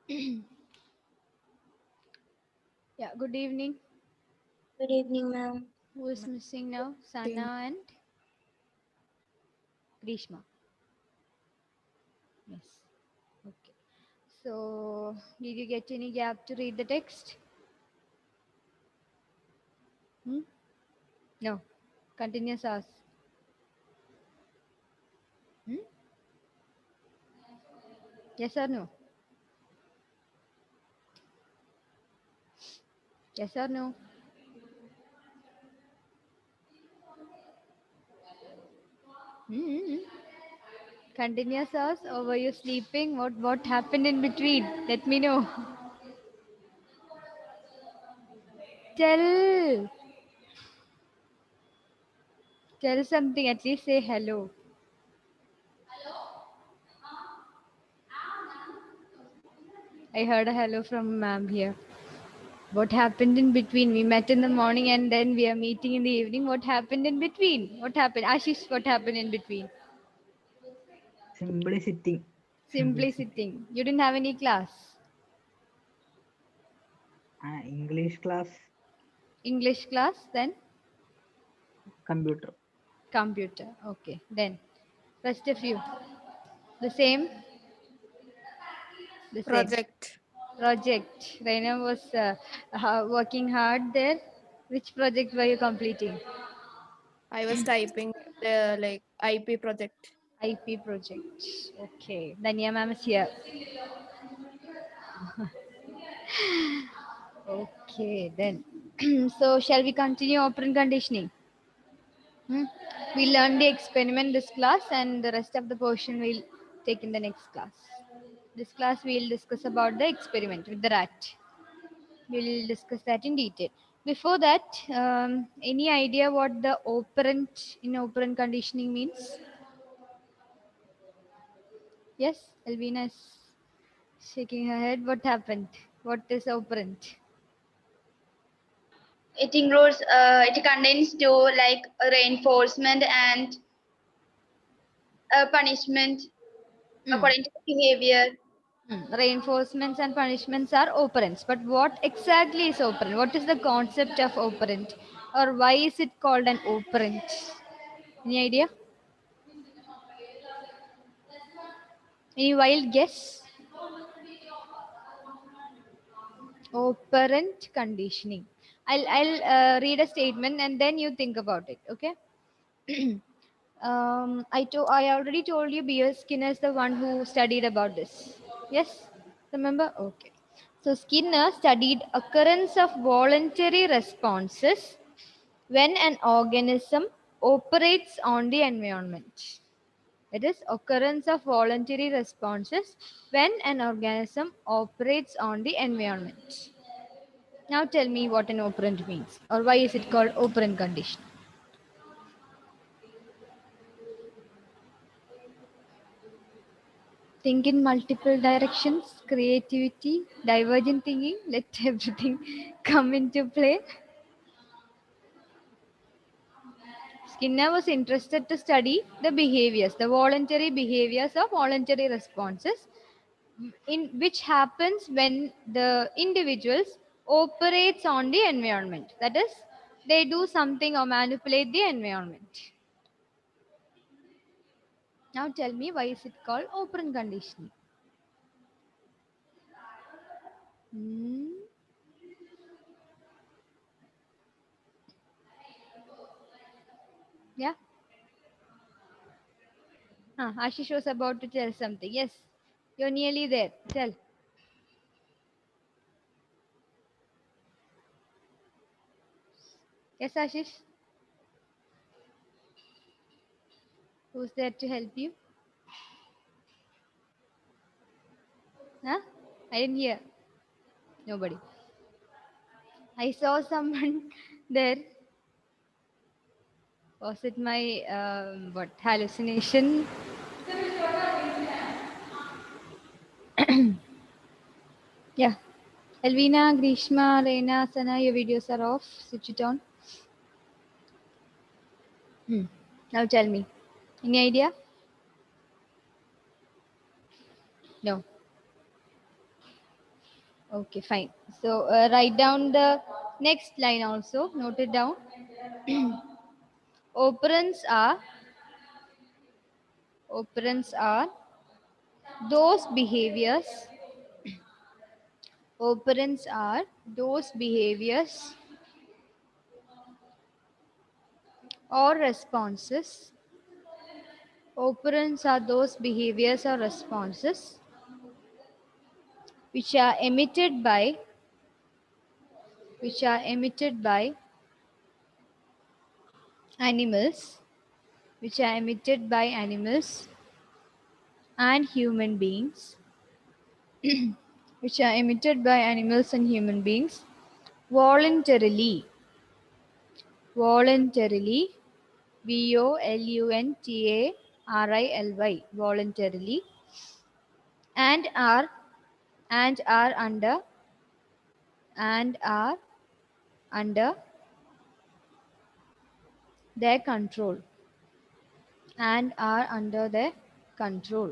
Yeah, good evening. Good evening, ma'am. Who is missing now? Team. Sana and Grishma. Yes. Okay. So, did you get any gap to read the text? Hmm? No. Continuous hours. Hmm? Yes or no? Yes or no? Hmm. Continuous hours or were you sleeping? What happened in between? Let me know. Tell tell something. At least say hello. I heard a hello from ma'am here. What happened in between? We met in the morning and then we are meeting in the evening. What happened in between? What happened? Ashish, what happened in between? Simply sitting. Simply sitting. You didn't have any class. English class, English class, then computer. computer. Okay, then rest of you. The same? The same. Project. Project. Raina was working hard there. Which project were you completing? I was typing the IP project. IP project. Okay. Danya ma'am is here. Okay, then. So, shall we continue operant conditioning? Hmm? We learn the experiment this class, and the rest of the portion we'll take in the next class. This class we'll discuss about the experiment with the rat. We'll discuss that in detail. Before that, any idea what the operant in operant conditioning means? Yes, Elvina is shaking her head. What happened? What is operant? It includes, it contains two like reinforcement and punishment Hmm. according to the behavior. Reinforcements and punishments are operants. But what exactly is operant? What is the concept of operant? Or why is it called an operant? Any idea? Any wild guess? Operant conditioning. I'll read a statement and then you think about it. Okay. I already told you B.S. Skinner is the one who studied about this. Yes, remember? Okay. So Skinner studied occurrence of voluntary responses when an organism operates on the environment. It is occurrence of voluntary responses when an organism operates on the environment. Now tell me what an operant means or why is it called operant condition? Think in multiple directions, creativity, divergent thinking, let everything come into play. Skinner was interested to study the behaviors, the voluntary behaviors of voluntary responses, in which happens when the individuals operates on the environment. That is, they do something or manipulate the environment. Now tell me why is it called operant conditioning? Hmm? Yeah. Ashish was about to tell something. Yes, you're nearly there. Tell. Yes, Ashish. Who's there to help you? Huh? I didn't hear. Nobody. I saw someone there. Was it my what hallucination? Yeah. Elvina, Grishma, Reina, Sana, your videos are off. Switch it on. Now tell me. Any idea? No. Okay, fine. So write down the next line also. Note it down. Operants are operants are those behaviors. Operants are those behaviors or responses. Operants are those behaviors or responses which are emitted by animals, which are emitted by animals and human beings, which are emitted by animals and human beings voluntarily, voluntarily, voluntarily, voluntarily, and are and are under and are under their control and are under their control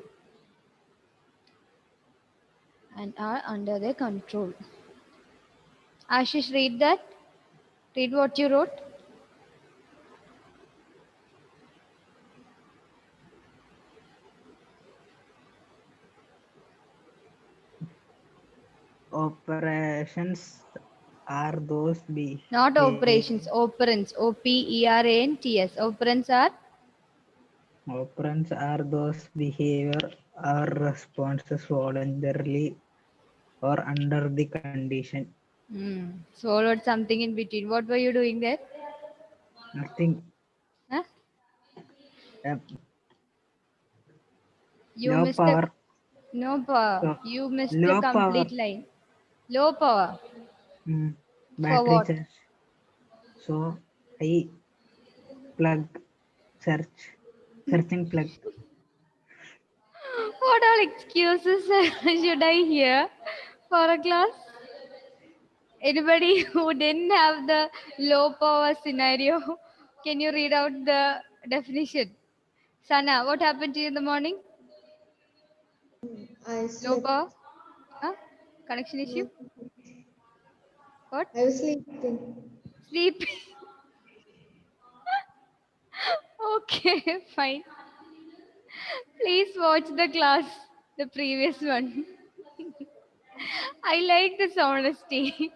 and are under their control. Ashish, read that. Read what you wrote. Operations are those Not operations, operants. Operants. Operants are operands are those behavior or responses voluntarily or under the condition. swallowed something in between. What were you doing there? Nothing. Huh? Uh, You low missed a power. no power. So, You missed a low power. complete line. Low power. For Battery what? charge. So I plug searching plug. What all excuses should I hear for a class? Anybody who didn't have the low power scenario, can you read out the definition? Sana, what happened to you in the morning? I Low slept. power? Huh? Connection issue? No, What? I was sleeping. Sleep. Okay, fine. Please watch the class, the previous one. I like this honesty.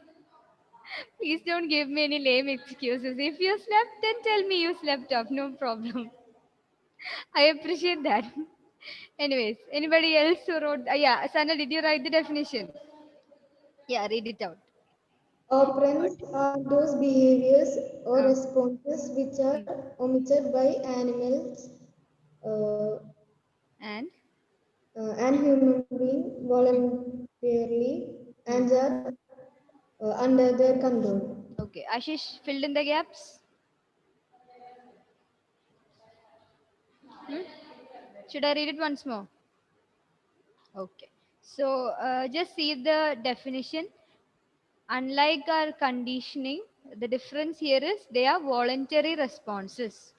Please don't give me any lame excuses. If you slept, then tell me you slept off. No problem. I appreciate that. Anyways, anybody else who wrote? Yeah, Sana, did you write the definition? Yeah, read it out. Operands are those behaviors or Uh, responses which are omitted by animals uh, and and human beings voluntarily and are under their control. okay, Ashish filled in the gaps. Should I read it once more? Okay. So just see the definition. Unlike our conditioning, the difference here is they are voluntary responses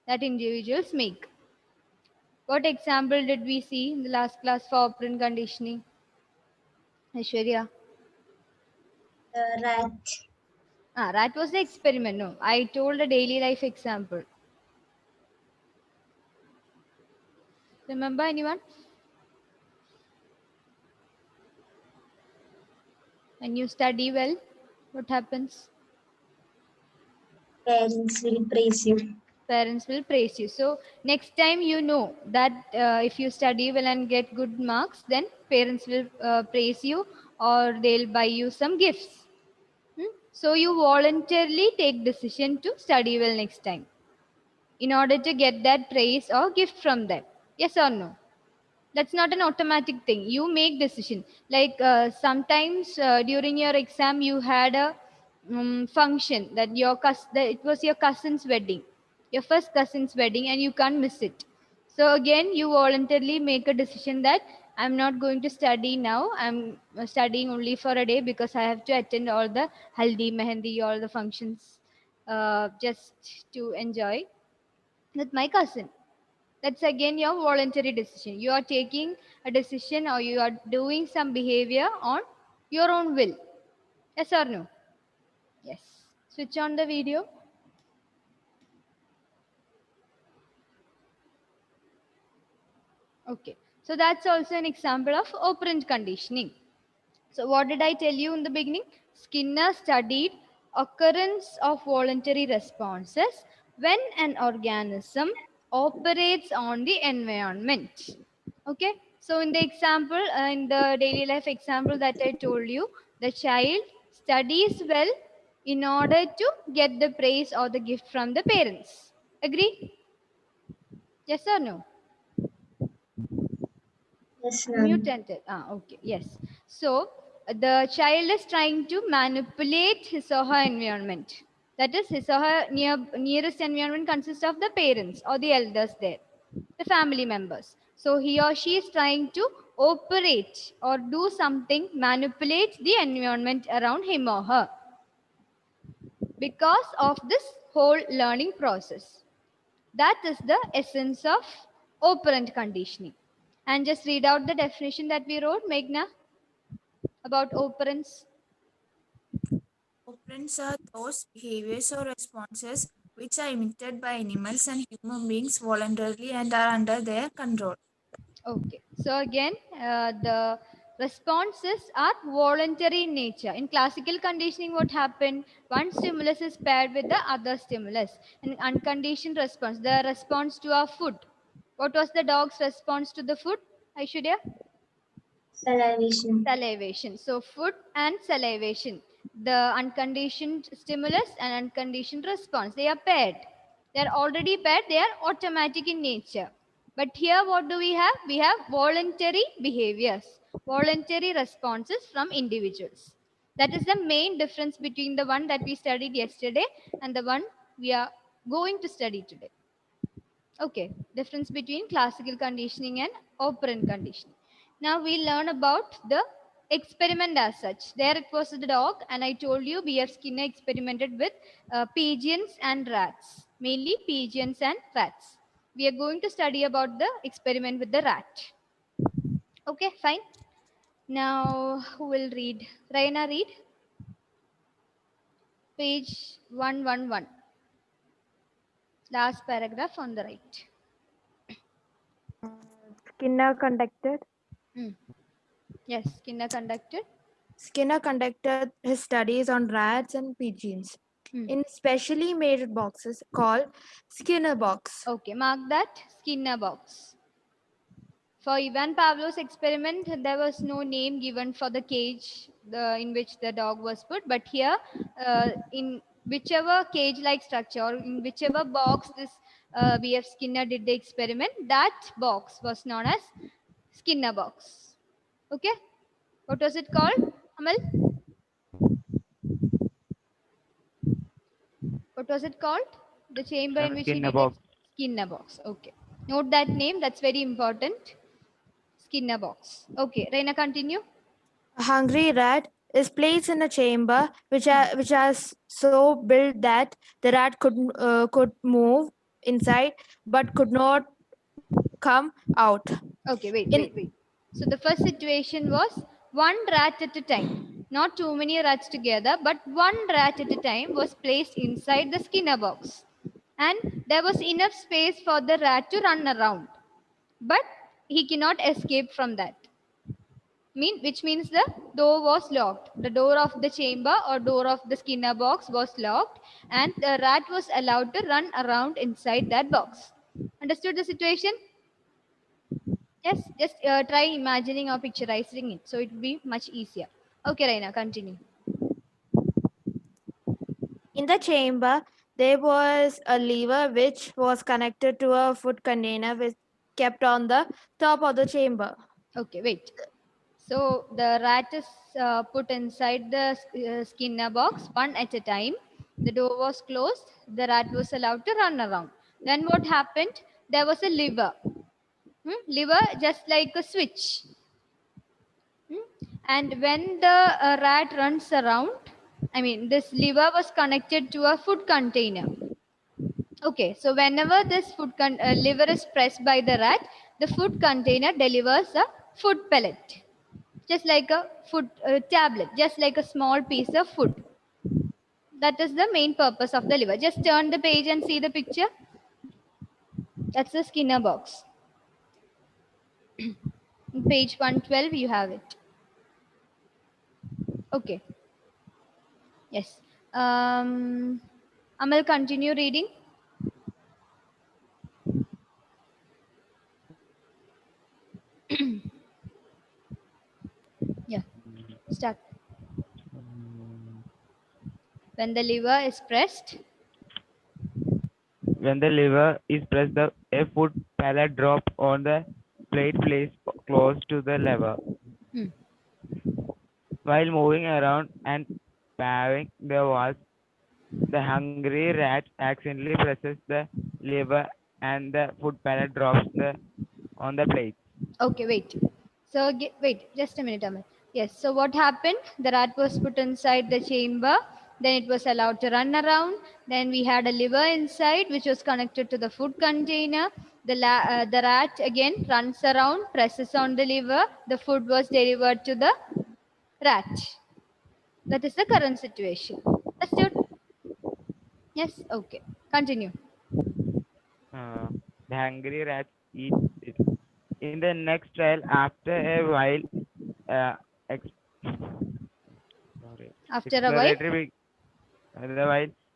that individuals make. What example did we see in the last class for operant conditioning? Aishwarya. Rat. That was the experiment. No, I told a daily life example. Remember anyone? When you study well, what happens? Parents will praise you. Parents will praise you. So next time you know that if you study well and get good marks, then parents will praise you or they'll buy you some gifts. So you voluntarily take decision to study well next time in order to get that praise or gift from them. Yes or no? That's not an automatic thing. You make decision. Like sometimes during your exam you had a function that that it was your cousin's wedding, your first cousin's wedding, and you can't miss it. So again you voluntarily make a decision that I'm not going to study now. I'm studying only for a day because I have to attend all the haldi, mehendi, all the functions just to enjoy with my cousin. That's again your voluntary decision. You are taking a decision or you are doing some behavior on Your own will. Yes or no? Yes. Switch on the video. Okay. So that's also an example of operant conditioning. So what did I tell you in the beginning? Skinner studied occurrence of voluntary responses when an organism operates on the environment. Okay. So in the example, in the daily life example that I told you, the child studies well in order to get the praise or the gift from the parents. Agree? Yes or no? Yes, Mute ma'am. enter. Okay. Yes. So the child is trying to manipulate his or her environment. That is, his or her nearest environment consists of the parents or the elders there, the family members. So he or she is trying to operate or do something, manipulate the environment around him or her because of this whole learning process. That is the essence of operant conditioning. And just read out the definition that we wrote, Meghna, about operants. Operants are those behaviors or responses which are imitated by animals and human beings voluntarily and are under their control. Okay. So again, the responses are voluntary in nature. In classical conditioning, what happened? One stimulus is paired with the other stimulus. An unconditioned response, the response to our food. What was the dog's response to the food, Aishwarya? Salivation. Salivation. So food and salivation, the unconditioned stimulus and unconditioned response, they are paired. They are already paired. They are automatic in nature. But here what do we have? We have voluntary behaviors, voluntary responses from individuals. That is the main difference between the one that we studied yesterday and the one we are going to study today. Okay, difference between classical conditioning and operant conditioning. Now we learn about the experiment as such. There it was the dog, and I told you B.F. Skinner experimented with pigeons and rats, mainly pigeons and rats. We are going to study about the experiment with the rat. Okay, fine. Now who will read? Raina, read. Page 111. Last paragraph on the right. Skinner conducted Yes, Skinner conducted. Skinner conducted his studies on rats and pigeons in specially made boxes called Skinner box. Okay, mark that, Skinner box. For Ivan Pavlov's experiment, there was no name given for the cage in which the dog was put. But here, in whichever cage-like structure or in whichever box this B.F. Skinner did the experiment, that box was known as Skinner box. Okay, what was it called, Amal? What was it called? The chamber in which he Skinner did box. Skinner box. Okay, note that name. That's very important. Skinner box. Okay, Reina, continue. A hungry rat is placed in a chamber which has so built that the rat could move inside but could not come out. Okay, wait. So the first situation was one rat at a time. Not too many rats together, but one rat at a time was placed inside the Skinner box. And there was enough space for the rat to run around. But he cannot escape from that. Which means the door was locked. The door of the chamber or door of the Skinner box was locked, and the rat was allowed to run around inside that box. Understood the situation? Yes, just try imagining or picturizing it, so it will be much easier. Okay, Raina, continue. In the chamber, there was a lever which was connected to a food container which kept on the top of the chamber. Okay, wait. So the rat is put inside the Skinner box one at a time. The door was closed. The rat was allowed to run around. Then what happened? There was a lever. Lever just like a switch. And when the rat runs around, this lever was connected to a food container. Okay, so whenever this lever is pressed by the rat, the food container delivers a food pellet. just like a food tablet, just like a small piece of food. That is the main purpose of the liver. Just turn the page and see the picture. That's the Skinner box. Page 112, you have it. Okay. Yes. Amal, continue reading. Yeah. Start. When the liver is pressed, When the lever is pressed, a food pellet drops on the plate placed close to the lever. Hmm. While moving around and pawing the walls, the hungry rat accidentally presses the lever and the food pellet drops on the plate. okay, wait. So wait, just a minute, Amal. Yes. So what happened? The rat was put inside the chamber. Then it was allowed to run around. Then we had a lever inside, which was connected to the food container. The rat again runs around, presses on the lever. The food was delivered to the rat. That is the current situation. Understood? Yes. Okay. Continue. The hungry rat eats it. In the next trial, after a while, uh, ex- sorry, After a while.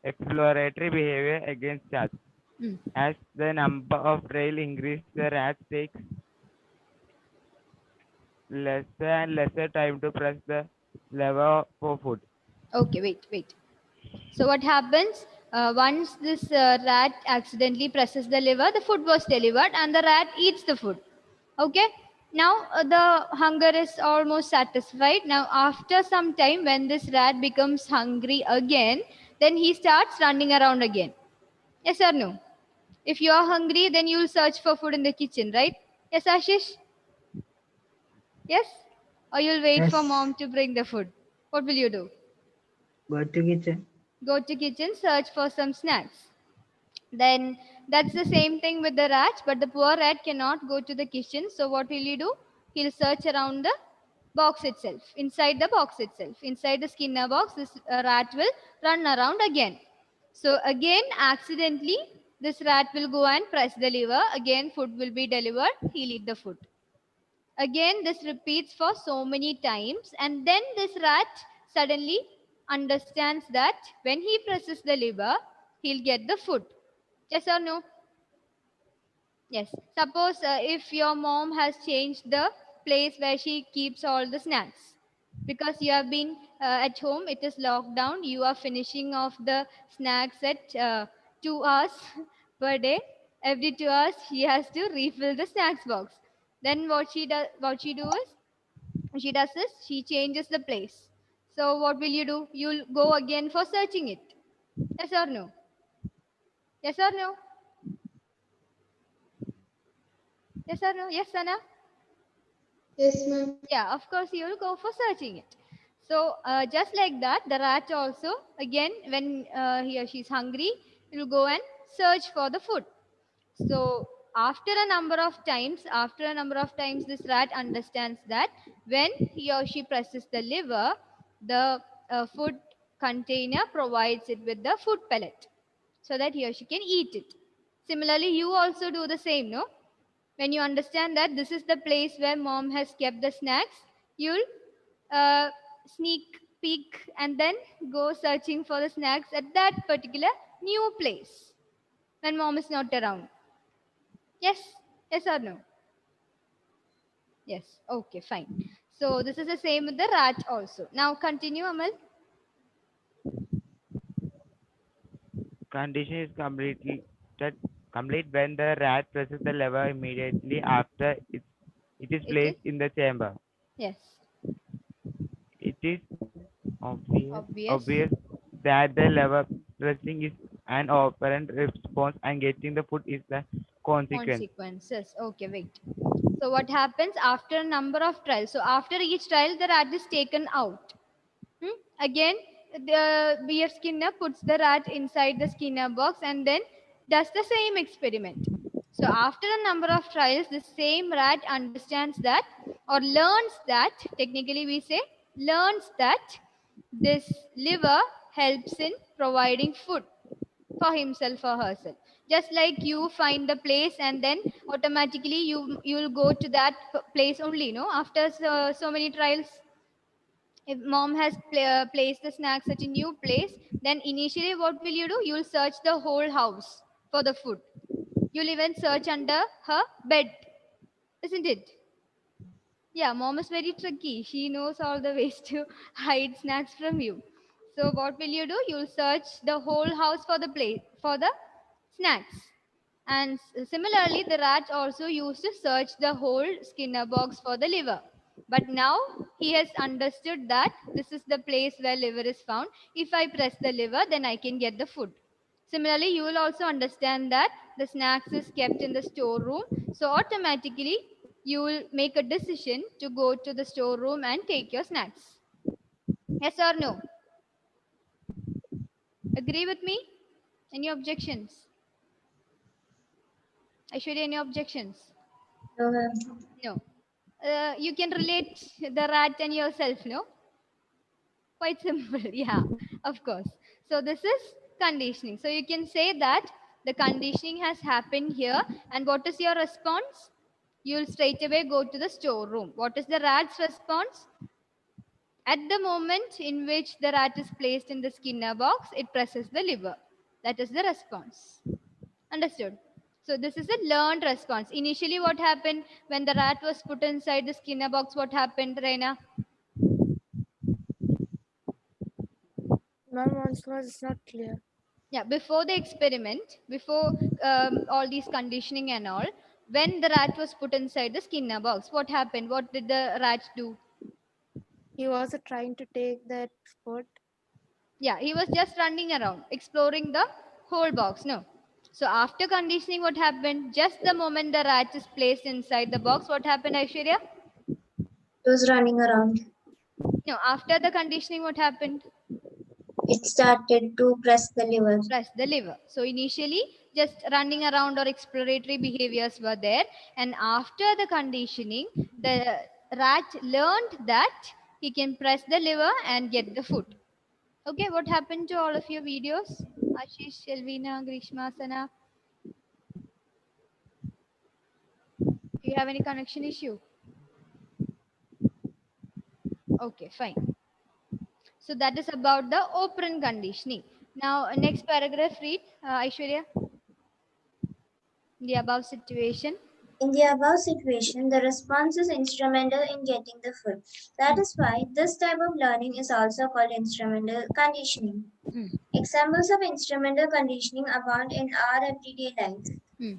exploratory behavior against us. Hmm. As the number of trail increases, the rat takes lesser and lesser time to press the lever for food. Okay. Wait. So what happens? Once this rat accidentally presses the lever, the food was delivered and the rat eats the food. Okay. Now the hunger is almost satisfied. Now after some time, when this rat becomes hungry again, then he starts running around again. Yes or no? If you are hungry, then you will search for food in the kitchen, right? Yes, Ashish? Yes? Or you'll wait for Yes. mom to bring the food. What will you do? Go to kitchen. Go to kitchen, search for some snacks. Then that's the same thing with the rat, but the poor rat cannot go to the kitchen. So what will he do? He'll search around the box itself, inside the box itself, inside the Skinner box. This rat will run around again. So again, accidentally, this rat will go and press the lever. Again, food will be delivered. He'll eat the food. Again, this repeats for so many times, and then this rat suddenly understands that when he presses the lever, he'll get the food. Yes or no? Yes. Suppose if your mom has changed the place where she keeps all the snacks because you have been at home, it is locked down. You are finishing off the snacks at 2 hours per day. Every 2 hours, she has to refill the snacks box. Then what she does is she changes the place. So what will you do? You'll go again for searching it. Yes or no? Yes or no? Yes or no? Yes, Sana? Yes, ma'am. Yeah, of course you will go for searching it. So just like that, the rat also, again, when he or she is hungry, he will go and search for the food. So after a number of times, this rat understands that when he or she presses the lever, the food container provides it with the food pellet so that he or she can eat it. Similarly, you also do the same, no? When you understand that this is the place where mom has kept the snacks, you'll uh, sneak peek and then go searching for the snacks at that particular new place when mom is not around. Yes? Yes or no? Yes. Okay, fine. So this is the same with the rat also. Now continue, Amal. Condition is complete when the rat presses the lever immediately after it is It is? placed in the chamber. Yes. It is Obvious. obvious that the lever pressing is an operant response and getting the food is the consequence. Consequences. Okay, wait. So what happens after a number of trials? So after each trial, the rat is taken out. Again, the beer Skinner puts the rat inside the Skinner box and then does the same experiment. So after a number of trials, the same rat understands that, or learns that, technically we say learns that this liver helps in providing food for himself or herself. Just like you find the place and then automatically you will go to that place only, no? After so many trials, if mom has placed the snacks at a new place, then initially what will you do? You will search the whole house for the food. You'll even search under her bed, isn't it? Yeah, mom is very tricky. She knows all the ways to hide snacks from you. So what will you do? You'll search the whole house for the plate for the snacks. And similarly, the rat also used to search the whole Skinner box for the liver. But now he has understood that this is the place where liver is found. If I press the liver, then I can get the food. Similarly, you will also understand that the snacks is kept in the storeroom. So automatically, you will make a decision to go to the storeroom and take your snacks. Yes or no? Agree with me? Any objections? Aishwarya, any objections? No, ma'am. No. You can relate the rat and yourself, no? Quite simple. Yeah, of course. So this is conditioning. So you can say that the conditioning has happened here. And what is your response? You'll straight away go to the storeroom. What is the rat's response? At the moment in which the rat is placed in the Skinner box, it presses the liver. That is the response. Understood? So this is a learned response. Initially, what happened when the rat was put inside the Skinner box? What happened, Reina? Ma'am, once more, it's not clear. Yeah, before the experiment, before all these conditioning and all, when the rat was put inside the Skinner box, what happened? What did the rat do? He was trying to take that food. Yeah, he was just running around, exploring the whole box. No. So after conditioning, what happened? Just the moment the rat is placed inside the box, what happened, Aishwarya? It was running around. No, after the conditioning, what happened? It started to press the liver. Press the liver. So initially, just running around or exploratory behaviors were there. And after the conditioning, the rat learned that he can press the liver and get the food. Okay, what happened to all of your videos? Ashish, Shelvina, Grishma, Sana. Do you have any connection issue? Okay, fine. So that is about the operant conditioning. Now, next paragraph read, Aishwarya. The above situation. In the above situation, the response is instrumental in getting the food. That is why this type of learning is also called instrumental conditioning. Hmm. Examples of instrumental conditioning abound in our everyday life. Hmm.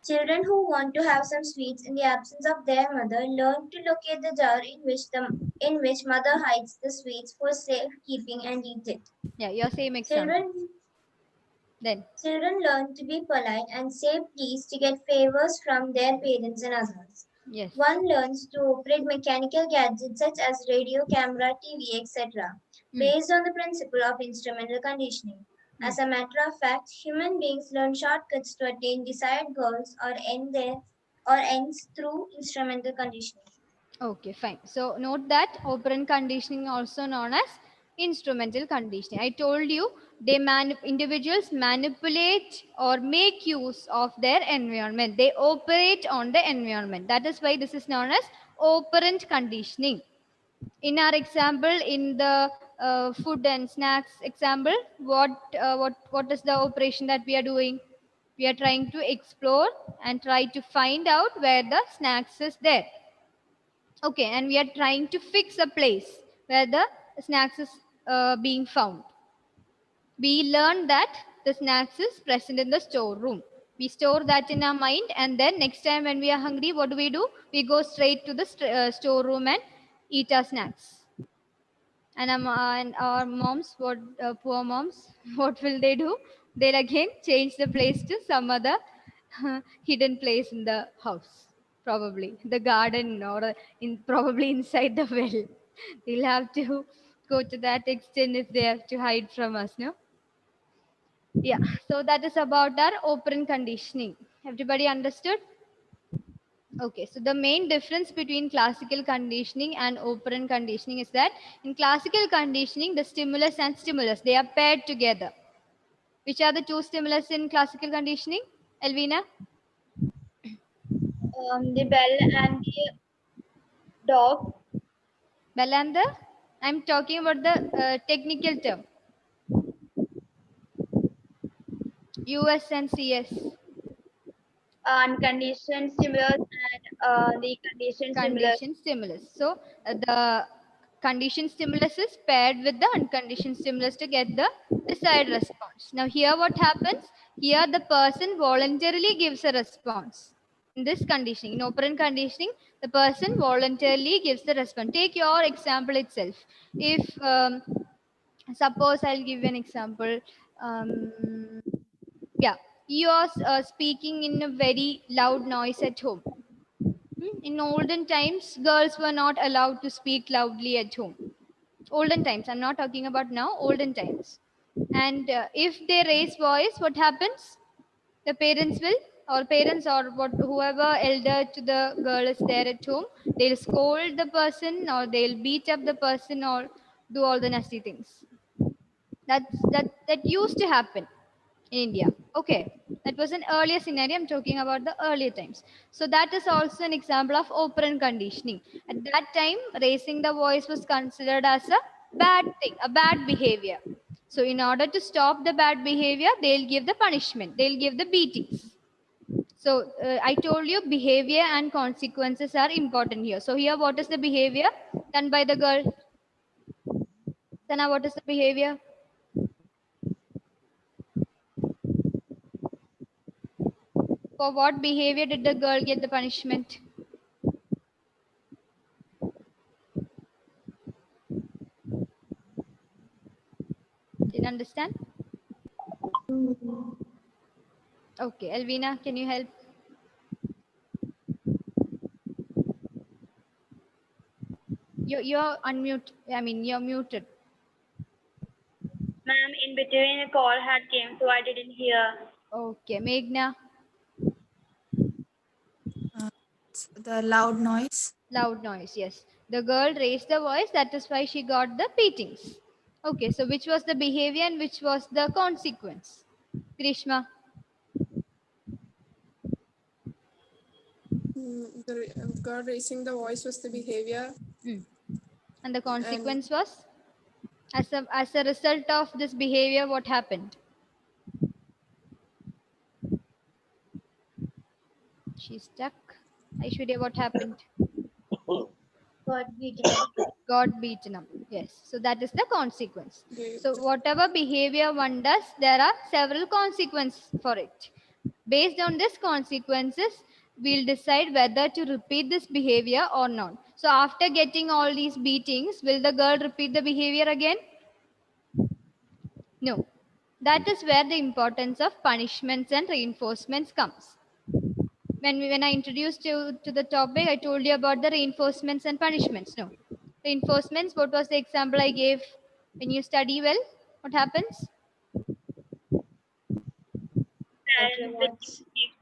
Children who want to have some sweets in the absence of their mother learn to locate the jar in which mother hides the sweets for safekeeping and eat it. Yeah, your same example. Then, Children learn to be polite and say please to get favors from their parents and others. yes. One learns to operate mechanical gadgets such as radio, camera, TV, etc. based on the principle of instrumental conditioning. As a matter of fact, human beings learn shortcuts to attain desired goals or ends through instrumental conditioning. Okay, fine. So note that operant conditioning also known as instrumental conditioning. I told you individuals manipulate or make use of their environment. They operate on the environment. That is why this is known as operant conditioning. In our example, in the food and snacks example, what is the operation that we are doing? We are trying to explore and try to find out where the snacks is there. Okay, and we are trying to fix a place where the snacks is being found. We learned that the snacks is present in the storeroom. We store that in our mind, and then next time when we are hungry, what do? We go straight to the storeroom and eat our snacks. And our moms, poor moms, what will they do? They'll again change the place to some other hidden place in the house, probably the garden or probably inside the well. They'll have to go to that extent if they have to hide from us, no? Yeah. So that is about our operant conditioning. Everybody understood? Okay, so the main difference between classical conditioning and operant conditioning is that in classical conditioning, the stimulus and stimulus, they are paired together. Which are the two stimulus in classical conditioning, Elvina? The bell and the dog. Bell and the? I'm talking about the technical term. US and CS. Unconditioned stimulus and the conditioned stimulus. Conditioned stimulus. So the conditioned stimulus is paired with the unconditioned stimulus to get the desired response. Now here what happens? Here the person voluntarily gives a response. In this conditioning, in operant conditioning, the person voluntarily gives the response. Take your example itself. If suppose I'll give you an example. Yeah, you are speaking in a very loud noise at home. In olden times, girls were not allowed to speak loudly at home. Olden times, I'm not talking about now, olden times. And if they raise voice, what happens? The parents will, or parents or whoever elder to the girl is there at home, they'll scold the person or they'll beat up the person or do all the nasty things. That used to happen in India. Okay, that was an earlier scenario. I'm talking about the earlier times. So that is also an example of operant conditioning. At that time, raising the voice was considered as a bad thing, a bad behavior. So in order to stop the bad behavior, they'll give the punishment. They'll give the beatings. So I told you behavior and consequences are important here. So here, what is the behavior done by the girl? Sana, what is the behavior? For what behavior did the girl get the punishment? Didn't understand? Okay, Elvina, can you help? You're unmute. I mean, you're muted. Ma'am, in between a call had came, so I didn't hear. Okay, Meghna, The loud noise. loud noise. Yes, the girl raised the voice. That is why she got the beatings. Okay, so which was the behavior and which was the consequence? Grishma. The girl raising the voice was the behavior. And the consequence was? As a result of this behavior, what happened? She's stuck. Aishwarya, what happened? Got beaten up. Got beaten up. Yes. So that is the consequence. The- So whatever behavior one does, there are several consequences for it. Based on these consequences, we'll decide whether to repeat this behavior or not. So after getting all these beatings, will the girl repeat the behavior again? No. That is where the importance of punishments and reinforcements comes. When I introduced you to the topic, I told you about the reinforcements and punishments. No. Reinforcements, what was the example I gave? When you study well, what happens? Parents will give,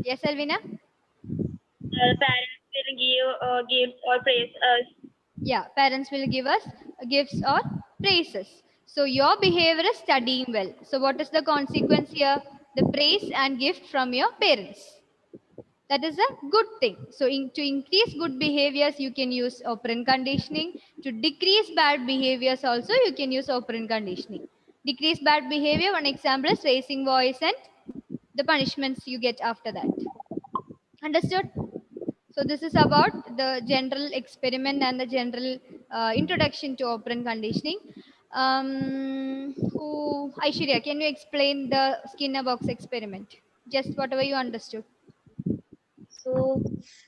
Yes, Alvina? parents will give gifts or praise us. Yeah, parents will give us gifts or praises. So your behavior is studying well. So what is the consequence here? The praise and gift from your parents. That is a good thing. So to increase good behaviors, you can use operant conditioning. To decrease bad behaviors also, you can use operant conditioning. Decrease bad behavior, one example is raising voice and the punishments you get after that. Understood? So this is about the general experiment and the general introduction to operant conditioning. Aishwarya, can you explain the Skinner box experiment? Just whatever you understood. So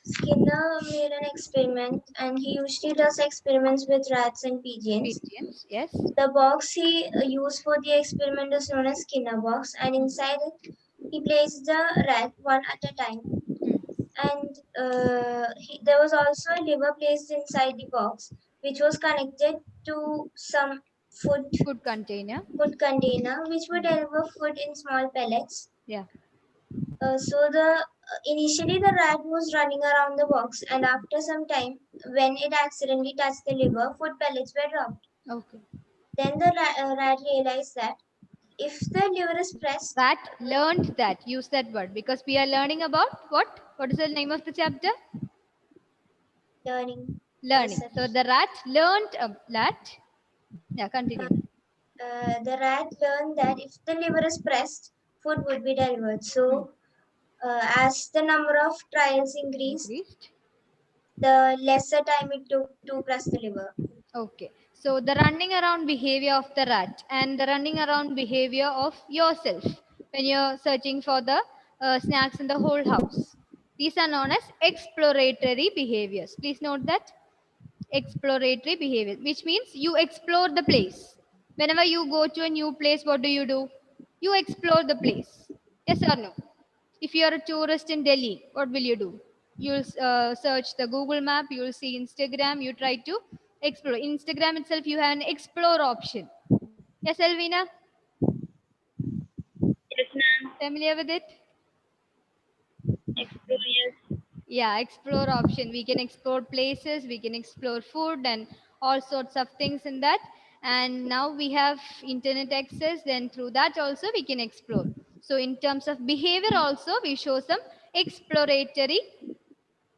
Skinner made an experiment, and he usually does experiments with rats and pigeons. Pigeons, yes. The box he used for the experiment is known as Skinner box, and inside it he placed the rat one at a time. And there was also a lever placed inside the box, which was connected to some Food container. food container, which would deliver food in small pellets. Yeah. Initially the rat was running around the box, and after some time, when it accidentally touched the liver, food pellets were dropped. Okay. Then the rat realized that if the liver is pressed, Rat learned that. Use that word because we are learning about what? What is the name of the chapter? learning Learning. research. So the rat learned a rat. Yeah, continue. The rat learned that if the liver is pressed, food would be delivered. So, as the number of trials increased, Increased. the lesser time it took to press the liver. Okay. So the running around behavior of the rat and the running around behavior of yourself when you're searching for the snacks in the whole house. These are known as exploratory behaviors. Please note that exploratory behavior, which means you explore the place. Whenever you go to a new place, what do? You explore the place. Yes or no? If you are a tourist in Delhi, what will you do? You'll search the Google map, you'll see Instagram, you try to explore. Instagram itself, you have an explore option. Yes, Elvina? Yes, ma'am. Familiar with it? Explore, yes. Yeah, explore option. We can explore places, we can explore food and all sorts of things in that. And now we have internet access, then through that also we can explore. So in terms of behavior also, we show some exploratory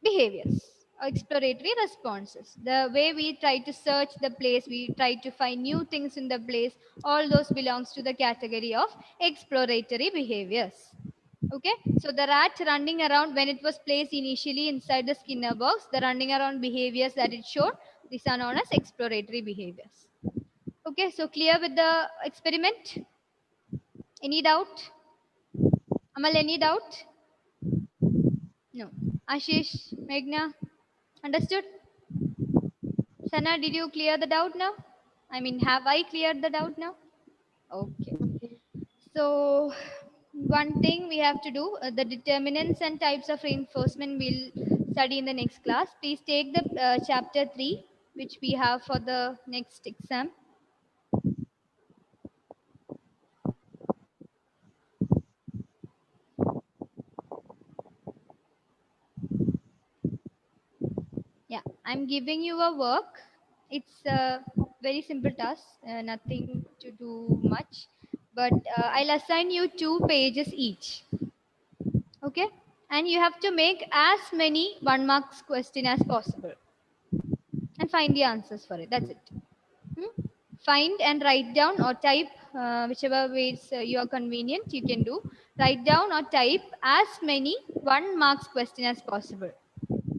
behaviors or exploratory responses. The way we try to search the place, we try to find new things in the place, all those belongs to the category of exploratory behaviors. Okay, so the rat running around when it was placed initially inside the Skinner box, the running around behaviors that it showed, these are known as exploratory behaviors. Okay, so clear with the experiment? Any doubt? Amal, any doubt? No. Ashish, Meghna, understood? Sana, did you clear the doubt now? I mean, have I cleared the doubt now? Okay. So, one thing we have to do, the determinants and types of reinforcement we'll study in the next class. Please take the chapter 3, which we have for the next exam. Yeah, I'm giving you a work. It's a very simple task, nothing to do much. But I'll assign you 2 pages each. Okay, and you have to make as many 1 marks question as possible and find the answers for it. That's it. Find and write down or type, whichever ways you are convenient, you can do. Write down or type as many 1 marks question as possible.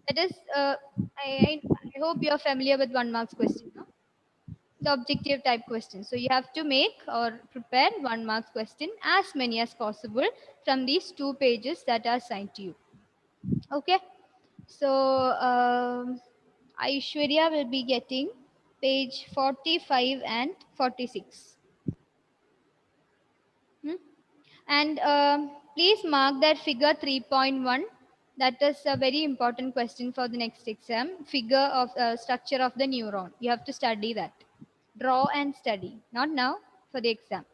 That is, I hope you are familiar with 1 marks question, no? The objective type question. So you have to make or prepare 1 marks question as many as possible from these 2 pages that are assigned to you. Okay. So Aishwarya will be getting page 45 and 46. And please mark that figure 3.1. That is a very important question for the next exam. Figure of structure of the neuron. You have to study that. Draw and study. Not now, for the exam.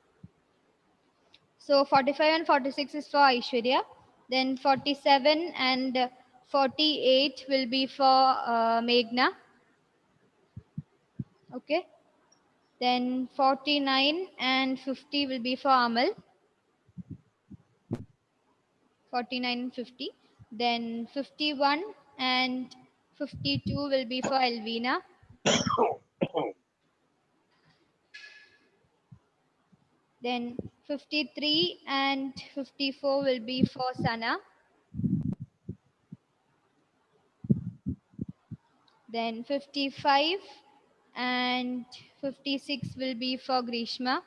So 45 and 46 is for Aishwarya. Then 47 and 48 will be for Meghna. Okay. Then 49 and 50 will be for Amal. 49 and 50. Then 51 and 52 will be for Elvina. Then 53 and 54 will be for Sana. Then 55 and 56 will be for Grishma.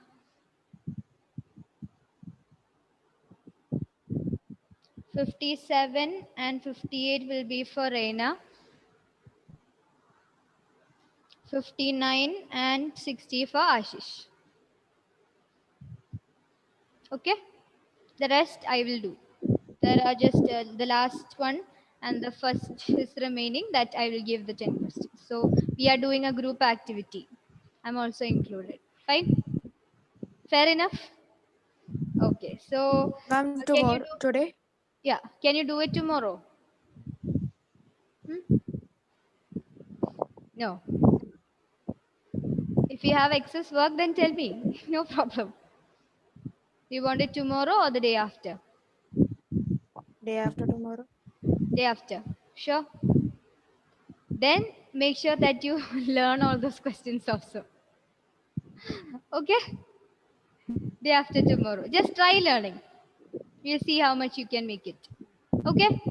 57 and 58 will be for Reina. 59 and 60 for Ashish. Okay, the rest I will do. There are just the last one and the first is remaining, that I will give the 10 questions. So we are doing a group activity. I'm also included. Fine? Fair enough? Okay, so Ma'am, can you tomorrow, do? today? Yeah. Can you do it tomorrow? No. If you have excess work, then tell me. No problem. You want it tomorrow or the day after? Day after tomorrow. Day after. Sure. Then make sure that you learn all those questions also. Okay? Day after tomorrow. Just try learning. We'll see how much you can make it. Okay?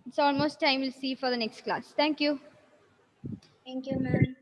It's almost time. We'll see you for the next class. Thank you. Thank you, ma'am.